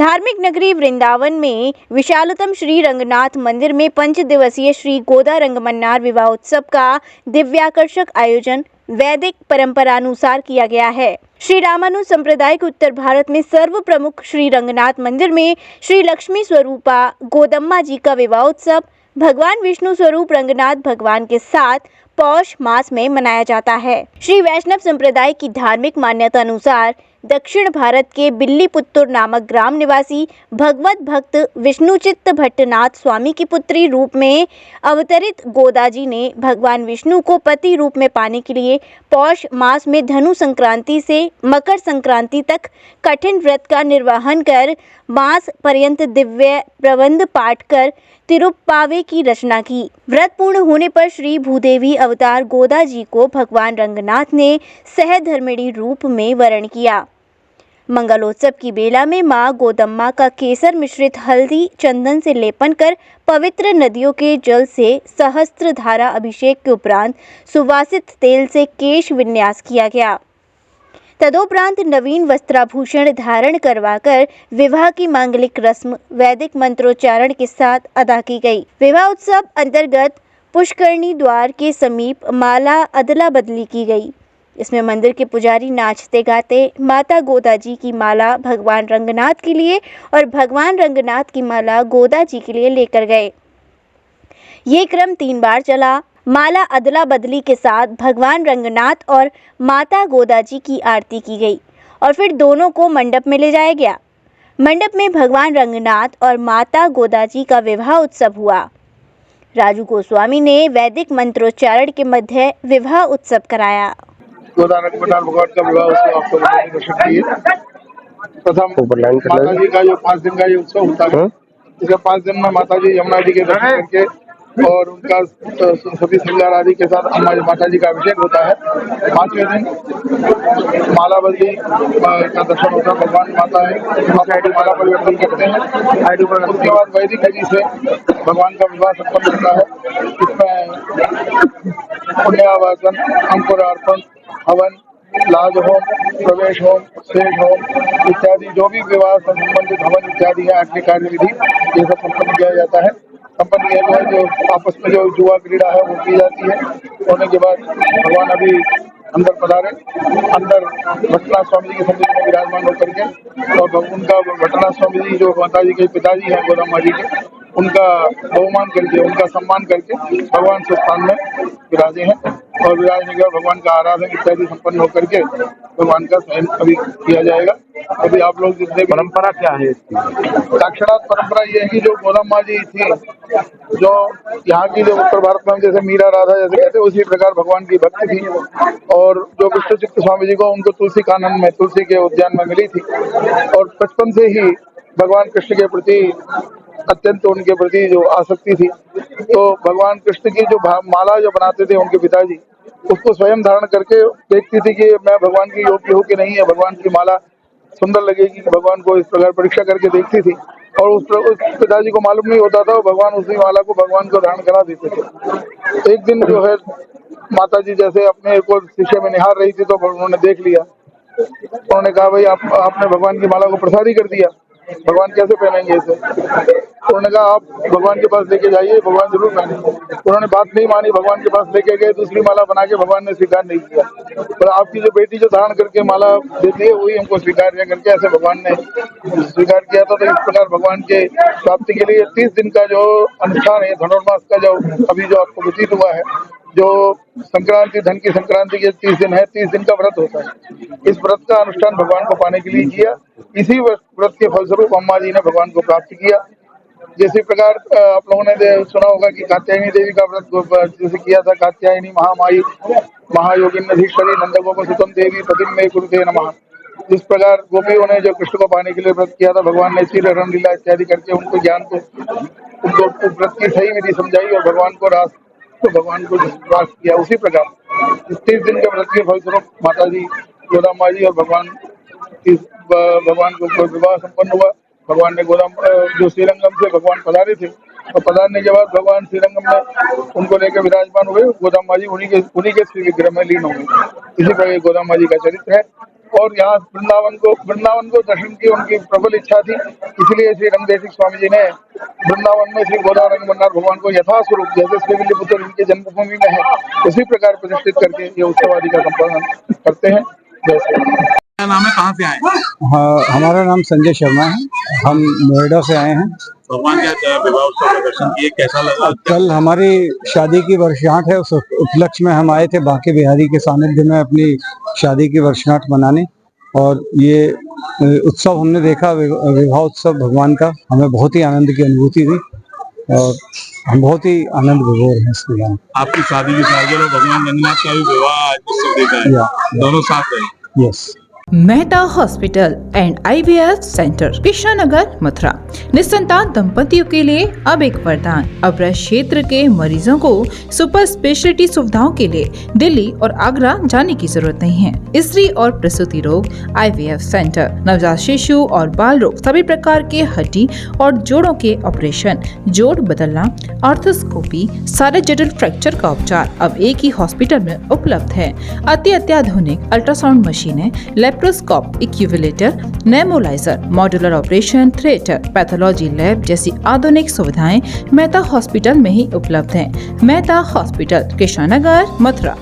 धार्मिक नगरी वृंदावन में विशालतम श्री रंगनाथ मंदिर में 5 दिवसीय श्री गोदा रंगमन्नार विवाह उत्सव का दिव्याकर्षक आयोजन वैदिक परंपरानुसार किया गया है। श्री रामानुज संप्रदाय उत्तर भारत में सर्व प्रमुख श्री रंगनाथ मंदिर में श्री लक्ष्मी स्वरूपा गोदम्मा जी का विवाह उत्सव भगवान विष्णु स्वरूप रंगनाथ भगवान के साथ पौष मास में मनाया जाता है। श्री वैष्णव संप्रदाय की धार्मिक मान्यता अनुसार दक्षिण भारत के बिल्लीपुत्तुर नामक ग्राम निवासी भगवत भक्त विष्णुचित्त भट्टनाथ स्वामी की पुत्री रूप में अवतरित गोदा जी ने भगवान विष्णु को पति रूप में पाने के लिए पौष मास में धनु संक्रांति से मकर संक्रांति तक कठिन व्रत का निर्वहन कर मास पर्यंत दिव्य प्रबंध पाठ कर तिरुप्पावे की रचना की। व्रत पूर्ण होने पर श्री भूदेवी अवतार गोदा जी को भगवान रंगनाथ ने सहधर्मिणी रूप में वरण किया। मंगलोत्सव की बेला में मां गोदम्मा का केसर मिश्रित हल्दी चंदन से लेपन कर पवित्र नदियों के जल से सहस्त्र धारा अभिषेक के उपरांत सुवासित तेल से केश विन्यास किया गया। तदोपरांत नवीन वस्त्राभूषण धारण करवाकर विवाह की मांगलिक रस्म वैदिक मंत्रोच्चारण के साथ अदा की गई। विवाह उत्सव अंतर्गत पुष्करणी द्वार के समीप माला अदला बदली की गई। इसमें मंदिर के पुजारी नाचते गाते माता गोदा जी की माला भगवान रंगनाथ के लिए और भगवान रंगनाथ की माला गोदा जी के लिए लेकर गए। ये क्रम 3 बार चला। माला अदला बदली के साथ भगवान रंगनाथ और माता गोदा जी की आरती की गई और फिर दोनों को मंडप में ले जाया गया। मंडप में भगवान रंगनाथ और माता गोदा जी का विवाह उत्सव हुआ। राजू गोस्वामी ने वैदिक मंत्रोच्चारण के मध्य विवाह उत्सव कराया। गोदा रंगमन्नार भगवान का विवाह उत्सव आपको दर्शन किए। प्रथम माता जी का जो 5 दिन का ये उत्सव होता है, इसके 5 दिन में माता जी यमुना जी के दर्शन करके और उनका सभी श्रृंगार आदि के साथ माता जी का अभिषेक होता है। 5वें दिन माला बदली का दर्शन होता है। भगवान माता है माला परिवर्तन करते हैं। उसके बाद वैदिक विधि से भगवान का विवाह संपन्न होता है। इसमें पुण्यावाचन, अंकुरार्पण, हवन, लाज होम, प्रवेश होम, शेष होम इत्यादि जो भी विवाह से संबंधित हवन इत्यादि है अग्नि कार्य विधि ये सब संपन्न किया जाता है। संपन्न किया गया जो आपस में जो जुआ क्रीड़ा है वो की जाती है। होने के बाद भगवान अभी अंदर पधारे। अंदर भट्टनाथ स्वामी जी के सन्निधि में विराजमान होकर के और उनका भट्टनाथ स्वामी जी जो माता जी के पिताजी हैं गोदम्मा जी के, उनका बहुमान करके उनका सम्मान करके भगवान से स्थान में विराजे हैं और विराजने के बाद भगवान का आराधन इत्यादि संपन्न होकर के भगवान का स्वयं अभी किया जाएगा। अभी आप लोग जितने परंपरा क्या है इसकी? साक्षात परंपरा ये है कि जो गोदम्मा जी थी, जो यहाँ की जो उत्तर भारत में जैसे मीरा राधा जैसे कहते हैं उसी प्रकार भगवान की भक्त थी और जो विष्णुचित्त स्वामी जी को उनको तुलसी कानन में तुलसी के उद्यान में मिली थी और बचपन से ही भगवान कृष्ण के प्रति अत्यंत उनके प्रति जो आसक्ति थी, तो भगवान कृष्ण की जो माला जो बनाते थे उनके पिताजी उसको स्वयं धारण करके देखती थी कि मैं भगवान की योग्य हूँ कि नहीं है, भगवान की माला सुंदर लगेगी, भगवान को इस प्रकार परीक्षा करके देखती थी और उस पिताजी को मालूम नहीं होता था, भगवान उसी माला को भगवान को धारण करा देते थे। एक दिन जो है माता जी जैसे अपने को शीशे में निहार रही थी तो उन्होंने देख लिया। उन्होंने कहा भाई आपने भगवान की माला को प्रसादी कर दिया, भगवान कैसे पहनेंगे इसे? उन्होंने कहा आप भगवान के पास लेके जाइए, भगवान जरूर पहनेंगे। उन्होंने बात नहीं मानी, भगवान के पास लेके गए, दूसरी माला बना के भगवान ने स्वीकार नहीं किया। तो आपकी जो बेटी जो धारण करके माला देती है वही हमको स्वीकार करके ऐसे भगवान ने स्वीकार किया था। तो इस प्रकार भगवान के प्राप्ति के लिए 30 दिन का जो अनुष्ठान है, धनुर्मास का जो अभी जो आपको व्यतीत हुआ है, जो संक्रांति धन की संक्रांति के 30 दिन है, 30 दिन का व्रत होता है। इस व्रत का अनुष्ठान भगवान को पाने के लिए किया। इसी व्रत के फलस्वरूप अम्मा जी ने भगवान को प्राप्त किया। जैसे प्रकार आप लोगों ने सुना होगा कि कात्यायनी देवी का व्रत जैसे किया था, कात्यायनी महामाई महायोगिन्नधीश्वरी नंदगोप सुतम देवी पतिम में कुरुते नमः। जिस प्रकार गोपियों ने जो कृष्ण को पाने के लिए व्रत किया था, भगवान ने क्षीर लीला इत्यादि करके उनको ज्ञान को उनको व्रत की सही विधि समझाई और भगवान को भगवान को विश्वास किया। उसी प्रकार 30 दिन के व्रत के फलस्वरूप माता जी गोदाम्मा जी और भगवान को विवाह संपन्न हुआ। भगवान ने जो श्रीरंगम से भगवान पधारे थे और पधारने के बाद भगवान श्रीरंगम में उनको लेकर विराजमान हुए। गोदाम्मा जी उन्हीं के श्री विग्रह में लीन हो गए। इसी प्रकार गोदाम्मा जी का चरित्र है। और यहाँ वृंदावन को दर्शन की उनकी प्रबल इच्छा थी। इसलिए श्री रंगदेशिक स्वामी जी ने वृंदावन में श्री गोदा रंगमन्नार भगवान को यथास्वरूप जैसे श्रीविल्लिपुत्र इनकी जन्मभूमि में है उसी प्रकार प्रतिष्ठित करके ये उत्सव आदि का संपादन करते हैं। जैसे क्या नाम है, कहाँ से आए हैं? हाँ, हमारा नाम संजय शर्मा है। हम नोएडा से आए हैं। भगवान का विवाह उत्सव का दर्शन किए, कैसा लगा? कल हमारी शादी की वर्षगांठ है, उस उपलक्ष्य में हम आए थे बांके बिहारी के सानिध्य में अपनी शादी की वर्षगांठ मनाने, और ये उत्सव हमने देखा, विवाह उत्सव भगवान का। हमें बहुत ही आनंद की अनुभूति हुई और हम बहुत ही आनंद विभोर हैं इसके लिए। आपकी शादी की सालगिरह, भगवान रंगनाथ का भी विवाह उत्सव देखा है, दोनों साथ रहे। Yes. Mehta hospital and IVF centre, Krishnanagar, Mathura. निसंतान दंपतियों के लिए अब एक वरदान। अब क्षेत्र के मरीजों को सुपर स्पेशलिटी सुविधाओं के लिए दिल्ली और आगरा जाने की जरूरत नहीं है। स्त्री और प्रसूति रोग, IVF सेंटर, नवजात शिशु और बाल रोग, सभी प्रकार के हड्डी और जोड़ों के ऑपरेशन, जोड़ बदलना, आर्थोस्कोपी, सारे जटिल फ्रैक्चर का उपचार अब एक ही हॉस्पिटल में उपलब्ध है। अत्याधुनिक अल्ट्रासाउंड मशीनें, लेप्रोस्कोप, इक्यूविलेटर, नेमोलाइजर, modular operation theatre, pathology lab जैसी आधुनिक सुविधाएं मेहता हॉस्पिटल में ही उपलब्ध हैं। मेहता हॉस्पिटल, कृष्णानगर, मथुरा।